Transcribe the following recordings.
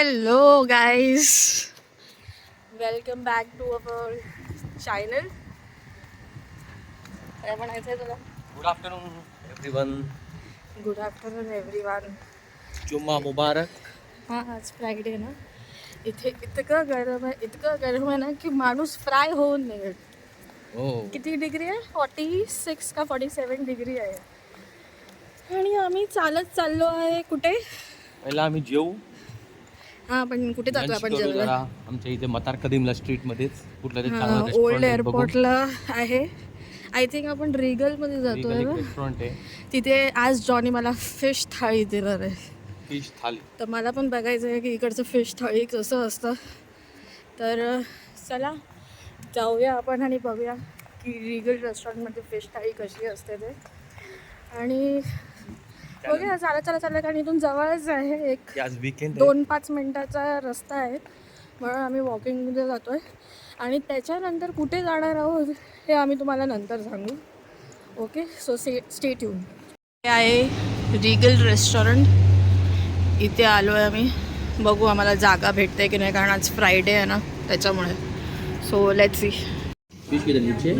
Hello guys, welcome back to our channel. काय म्हणायचं आहे तुला? Good afternoon everyone. Good afternoon everyone. जुम्मा मुबारक. हां, आज फ्रायडे ना. इथे इतकं गरम आहे ना की माणूस फ्राय होऊन निघेल. किती डिग्री आहे? 46 का 47 डिग्री आहे. आणि आम्ही चालत चाललो आहे. कुठे? पहिला आम्ही जेवू. हां, पण कुठे जातो आपण जेवायला? आमच्या इथे मतार कदीमला स्ट्रीट मध्येच कुठलं तरी चांगलं ओल्ड रेस्टॉरंट एअरपोर्टला आहे. आय थिंक आपण रिगलमध्ये जातोय ना. रेस्टॉरंट आहे. तिथे आज जॉनी मला फिश थाळी देणार आहे. फिश थाली. तर मला पण बघायचं आहे की इकडचं फिश थाळी कसं असतं. तर चला जाऊया आपण आणि बघूया की रिगल रेस्टॉरंटमध्ये फिश थाळी कशी असते ते. आणि बघूया चालत कारण इथून जवळच आहे. एक आज वीकेंड 2-5 मिनटाचा रस्ता आहे. म्हणून आम्ही वॉकिंगमध्ये जातो आहे. आणि त्याच्यानंतर कुठे जाणार आहोत हे आम्ही तुम्हाला नंतर सांगू. Okay, so stay tune. हे आहे रिगल रेस्टॉरंट. इथे आलो आहे आम्ही. बघू आम्हाला जागा भेटते की नाही, कारण आज फ्रायडे आहे ना त्याच्यामुळे. So let's see. फिश के नीचे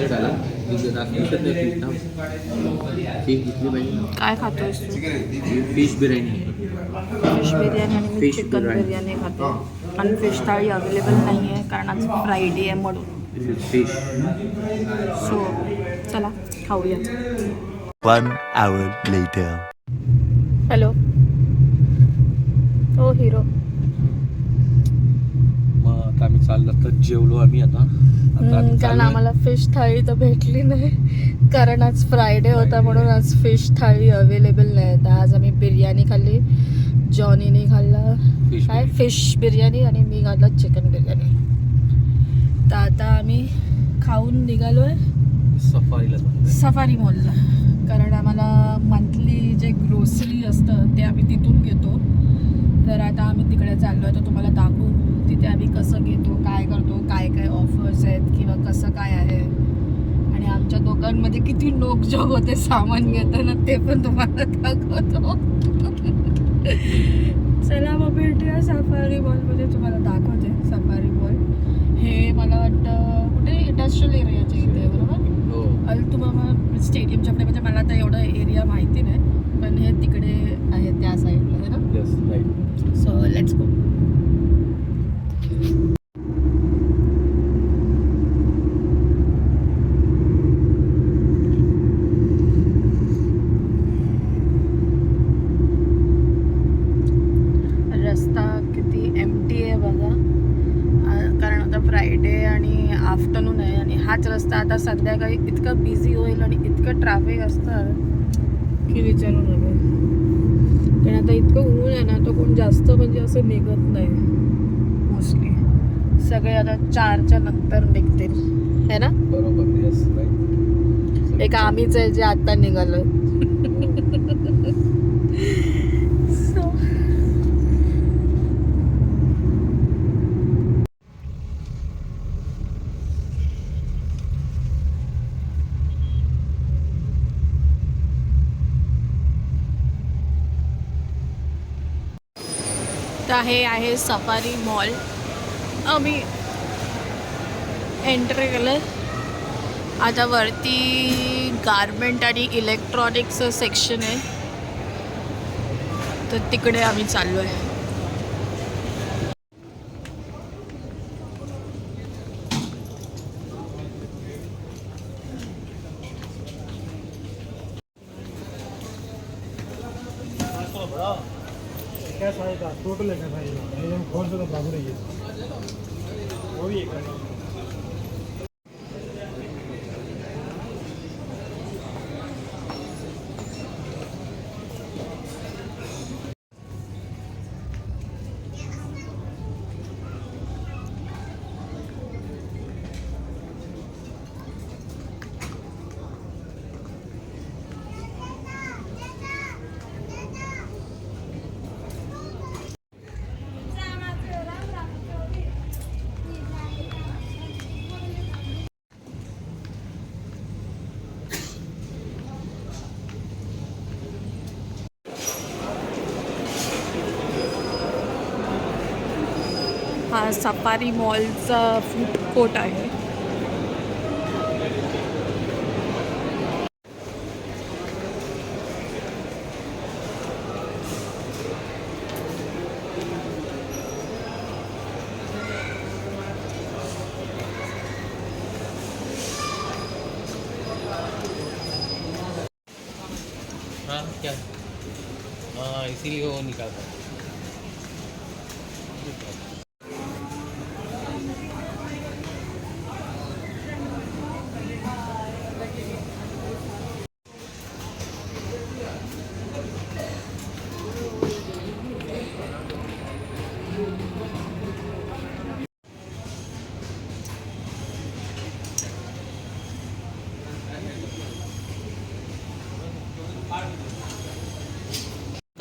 डाला फिश जितनी पाहिजे. काय खातोयस तू? फिश बिर्याणी. फिश बिर्याणी आणि मी चिकन बिर्याणी खातो. आणि फिश थाळी अवेलेबल नाही आहे कारण आज फ्रायडे आहे म्हणून. फिश. सो चला खाऊया. 1 hour later. हॅलो. हो हिरो. मग आता आम्ही चाललं तर जेवलो आम्ही आता. कारण आम्हाला फिश थाळी तर भेटली नाही, कारण आज फ्रायडे होता म्हणून आज फिश थाळी अवेलेबल नाही. तर आज आम्ही बिर्याणी खाल्ली. जॉनीने खाल्ला काय फिश बिर्याणी आणि मी खाल्ला चिकन बिर्याणी. तर आता आम्ही खाऊन निघालो आहे सफारी मॉलला. कारण आम्हाला मंथली जे ग्रोसरी असतं ते आम्ही तिथून घेतो. तर आता आम्ही तिकडे चाललो आहे. तर तुम्हाला दाखवू तिथे आम्ही कसं घेतो, काय करतो, काय काय ऑफर्स आहेत किंवा कसं काय आहे. आणि आमच्या दोघांमध्ये किती नोकझोक होते सामान घेताना ते पण तुम्हाला दाखवतो. चला मग भेटूया सफारी मॉलमध्ये. तुम्हाला दाखवते सफारी मॉल. हे मला वाटतं कुठे इंडस्ट्रियल एरियाच्या इथे बरोबर. तुम्हाला स्टेडियमच्या पुढे, म्हणजे मला तर एवढं एरिया माहिती नाही, पण हे तिकडे आहे त्या साईडला आहे ना. Yes right. So let's go. रस्ता किती एम्प्टी आहे बघा, कारण आता फ्रायडे आणि आफ्टरनून आहे. आणि हाच रस्ता आता संध्याकाळी इतकं बिझी होईल आणि इतकं ट्रॅफिक असतं की विचारू नका. कारण आता इतकं ऊन आहे ना, तो कोण जास्त म्हणजे असं निघत नाही. मोस्टली सगळे आता 4च्या नंतर निघतील है ना. बरोबर. Yes right. एक आम्हीच आहे जे आता निघालो. तर हे आहे सफारी मॉल. आम्ही एंट्री केलं. आता वरती गारमेंट आणि इलेक्ट्रॉनिक्सचं सेक्शन आहे, तर तिकडे आम्ही चाललो आहे. क्या साइज का टोटल है भाई, एकदम कौन सा तो बराबर है ये वो भी एक है. हा सफारी मॉलचा फूड कोर्ट आहे. हाँ क्या हाँ इसीलिए वो निकालता है.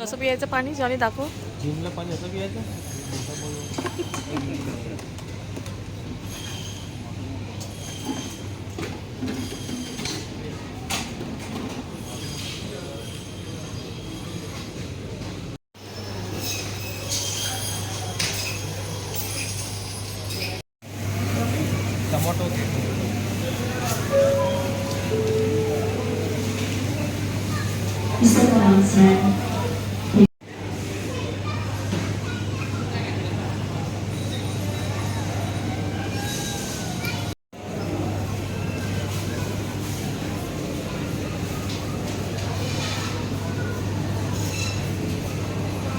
कसं पियायचं पाणी जॉनी दाखव. जिमला पाणी असं पियायचं. टमाटो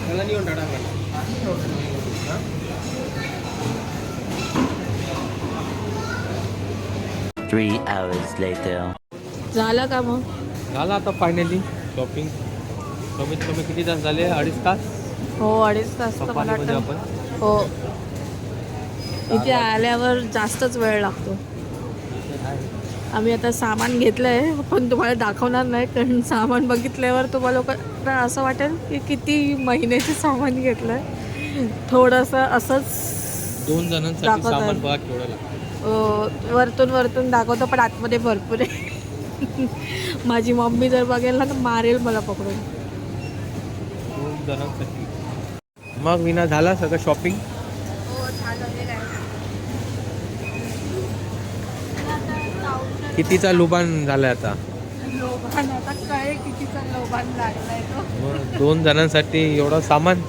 त्याला नाही टाटा करणार. 3 hours later. झालं का मग? झालं आता फायनली शॉपिंग. कमीत कमी किती तास झाले? 2.5 तास. हो 2.5 तास तर मला सफारीमध्ये वाटतं. आपण हो इथे आल्यावर जास्तच वेळ लागतो. आम्ही आता सामान घेतलं आहे पण तुम्हाला दाखवणार नाही कारण सामान बघितल्यावर तुम्हाला लोकांना असं वाटेल की किती महिन्याचे सामान घेतलं आहे. थोडंसं असंच 2 जणांसाठी दाखवत आहे. सामान बघा केवढं लागतं. वरतून दाखवतो पण आतमध्ये भरपूर आहे. माझी मम्मी जर बघेल ना तर मारेल मला पकडून. 2 जणांसाठी. मग विना झाला सगळं शॉपिंग. कितीचा लुबान झालाय आता. लोभान आता काय कितीचा लोभान लागलाय तो. 2 जणांसाठी एवढं सामान.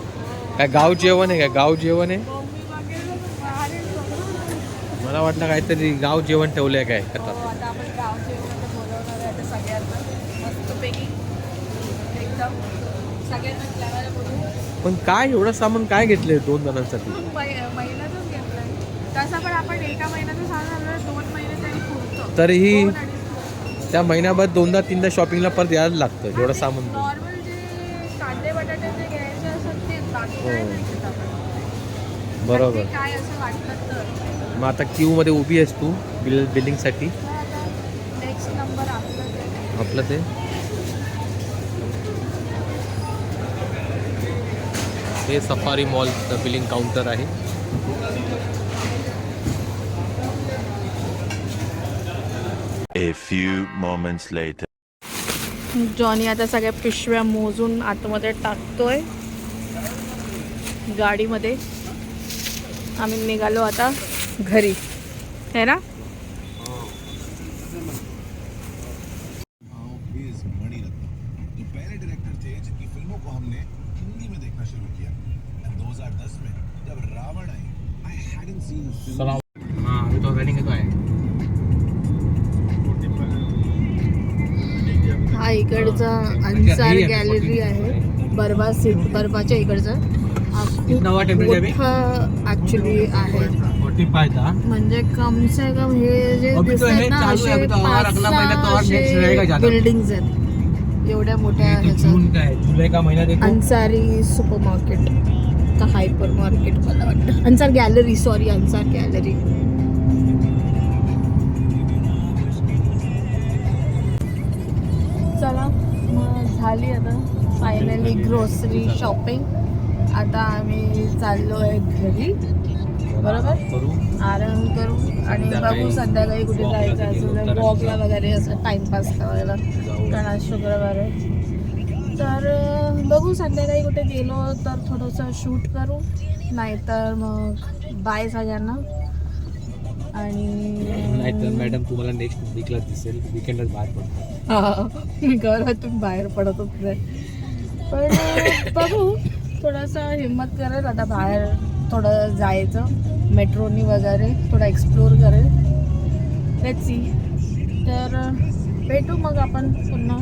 काय गाव जेवण आहे? काय गाव जेवण आहे? मम्मी बघेल ना तर मारेल पकडून. मला वाटलं काहीतरी गाव जेवण ठेवलंय काय हो, आता. आता आपण गाव जेवणाचं बोलवणार आहे आता सगळ्यांना मस्तपैकी एकदम सगळ्यांना जेवायला बोलवू. पण काय एवढं सामान काय घेतलंय 2 जणांसाठी? महिन्यातच घेतलंय तसं पण आपण एका महिन्याचं सांगणार 2 महिने तरी पुरतं. तरीही 2 अडीच. त्या महिन्याभर 2दा-3दा शॉपिंगला परत यायला लागतं एवढं सामान. नॉर्मल जे कांदे बटाटे जे घ्यायचे असतात ते बाकी काय नाही घेत आपण. बरोबर. बाकी काय असं वाटलं तर. मग आता क्यू मध्ये उभी आहेस तू बिलिंगसाठी. तर आता नेक्स्ट नंबर आपलं आपलं ते हे सफारी मॉलचं बिलिंग काउंटर आहे. A few moments later. Johnny आता सगळ्या पिशव्या मोजून आतमध्ये टाकतोय गाडीमध्ये. आम्ही निघालो आता घरी है ना. इज मणिरत्नम जो पहले डायरेक्टर थे जिनकी फिल्मों को हमने हिंदी में देखना शुरू किया. एंड 2010 में जब रावण आई, आई हैडंट सीन हाँ अभी तो रनिंग तो है. हा इकडचा अन्सार गॅलरी आहे बर्बाच्या इकडचा. हा खूप नवा टेम्परेचर आहे. मोठा ॲक्च्युली आहे. 45 था. म्हणजे कम से कम हे जे अभी तो दिसतात हे ना चालू आहे. असे अभी तो और अगला महीना तो और next रहेगा ज्यादा. बिल्डिंग्स आहेत एवढ्या मोठ्या ये तो ह्याच्या. जून का है. जुलाई का महीना देखो. अन्सारी सुपर मार्केट का हायपर मार्केट मला वाटतं. Ansar gallery sorry Ansar gallery. चला मग झाली आता फायनली ग्रोसरी शॉपिंग. आता आम्ही चाललो आहे घरी. बरोबर करू. आराम करू आणि बघू संध्याकाळी कुठे जायचं असेल वॉकला वगैरे असं टाइमपास करायला कारण आज शुक्रवार आहे. तर बघू संध्याकाळी कुठे गेलो तर थोडंसं शूट करू नाहीतर मग बाय सगळ्यांना. आणि नाहीतर मॅडम तुम्हाला नेक्स्ट वीकला दिसेल, विकेंडच बाहेर पडतो. मी घरातून बाहेर पडतच नाही, पण बघू थोडासा हिंमत करेल आता बाहेर थोडं जायचं, मेट्रोनी वगैरे थोडं एक्सप्लोर करेल. Let's see. तर भेटू मग आपण पुन्हा.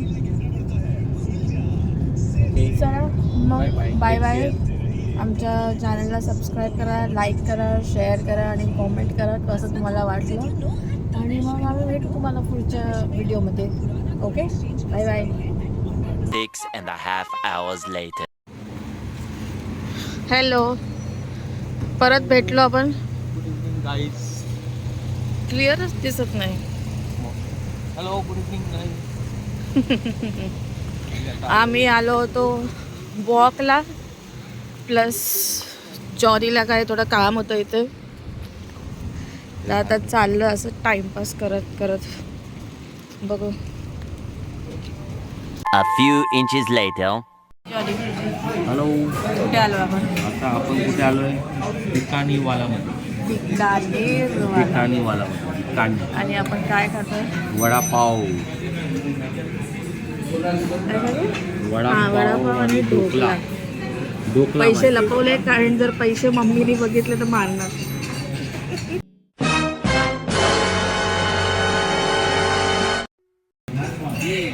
चला मग बाय बाय. आमच्या चॅनलला सबस्क्राईब करा, लाईक करा, शेअर करा आणि कॉमेंट करा कसं तुम्हाला वाटलं. आणि मग आम्ही भेटू तुम्हाला पुढच्या व्हिडिओमध्ये. Okay, bye bye. 6.5 hours later. Hello, परत भेटलो आपण. Good evening guys. क्लिअरच दिसत नाही. Hello, good evening guys. आम्ही आलो होतो वॉकला, प्लस जॉनीला काय थोडं काम होतं इथे. आता चाललं असं टाइमपास करत करत. बघू. A few inches later. Johnny, hello, कुठे आलो आपण? आता आपण कुठे आलोय? ठिकाणीवालामध्ये. ठिकाणी. आणि आपण काय खातोय? वडापाव. वडापाव आणि ढोकला. पैसे लपवले, कारण जर पैसे मम्मीने बघितले तर मारणार.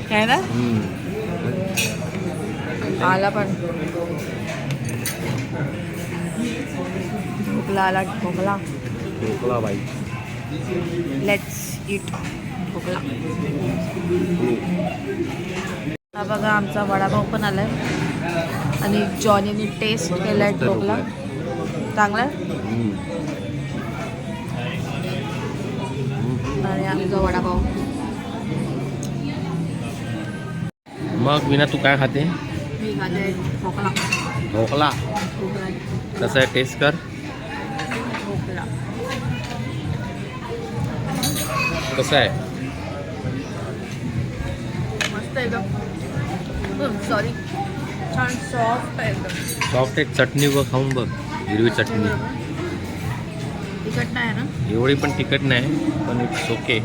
काय ना आला पण ढोकला आला. ढोकला बाई. Let's it dhokla. हा बघा आमचा वडापाव पण आलाय आणि जॉनीने टेस्ट केलाय ढोकला. चांगला आणि आमचा वडापाव. मग विना तू काय खाते? मी खाते ढोकला. ढोकला कसं आहे? टेस्ट कर. ढोकला कसं आहे? मस्त एकदम. सॉरी, छान सॉफ्ट आहे एकदम. सॉफ्ट आहे. चटणी बघ, खाऊन बघ. हिरवी चटणी. तिखट नाही ना? एवढी पण तिखट नाही, पण इट्स ओके.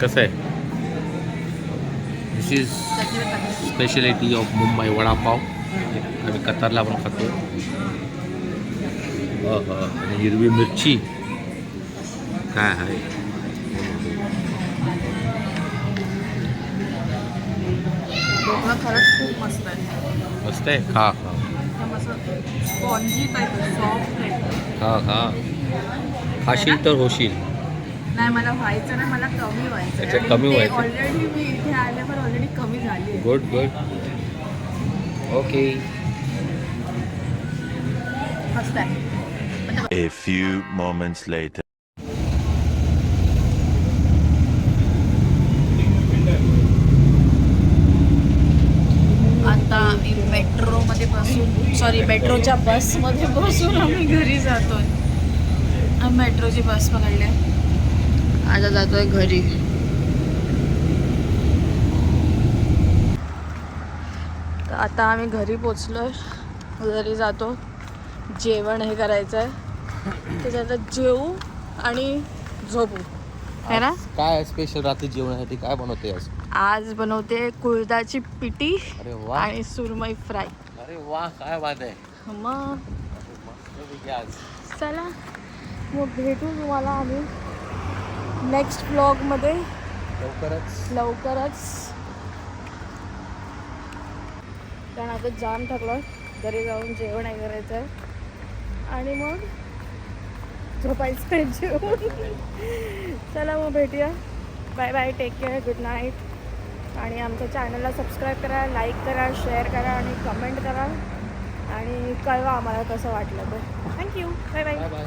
कसं आहे? This is speciality of Mumbai vada pav. आम्ही कतारला पण खातो. आणि हिरवी मिरची काय आहे? ढोकळा खरंच खूप मस्त आहे. मस्त आहे. खा खा एकदम असं स्पॉन्जी टाईप, सॉफ्ट आहे. खा. खाशील तर होशील. नाही, मला व्हायचं नाही, मला कमी व्हायचं. अच्छा, कमी व्हायचं. ऑलरेडी मी इथे आल्यावर ऑलरेडी कमी झाली आहे. गुड. ओके. मस्त आहे. A few moments later. आता आम्ही मेट्रोच्या बसमध्ये बसून आम्ही घरी जातोय. आम्ही मेट्रोची बस पकडली, आता जातोय घरी. तर आता आम्ही घरी पोचलोय, घरी जातो. जेवण हे करायचं आहे, त्याच्यात जेवू आणि झोपू है ना. काय स्पेशल रात्री जेवणासाठी काय बनवते आज? आज बनवते कुळदाची पिठी अरे वा. आणि सुरमई फ्राय. अरे वा, काय बात आहे. मग आज चला मग भेटू तुम्हाला आम्ही नेक्स्ट व्लॉगमध्ये लवकरच. कारण आता जाम थकलो, घरी जाऊन जेवण आहे करायचं आहे आणि मग झोपायचं आहे जेवण. चला मग भेटूया. Bye bye, take care, good night. आणि आमच्या चॅनलला सबस्क्राईब करा, लाईक करा, शेअर करा आणि कमेंट करा आणि कळवा आम्हाला कसं वाटलं तर. थँक्यू. Bye bye. बाय.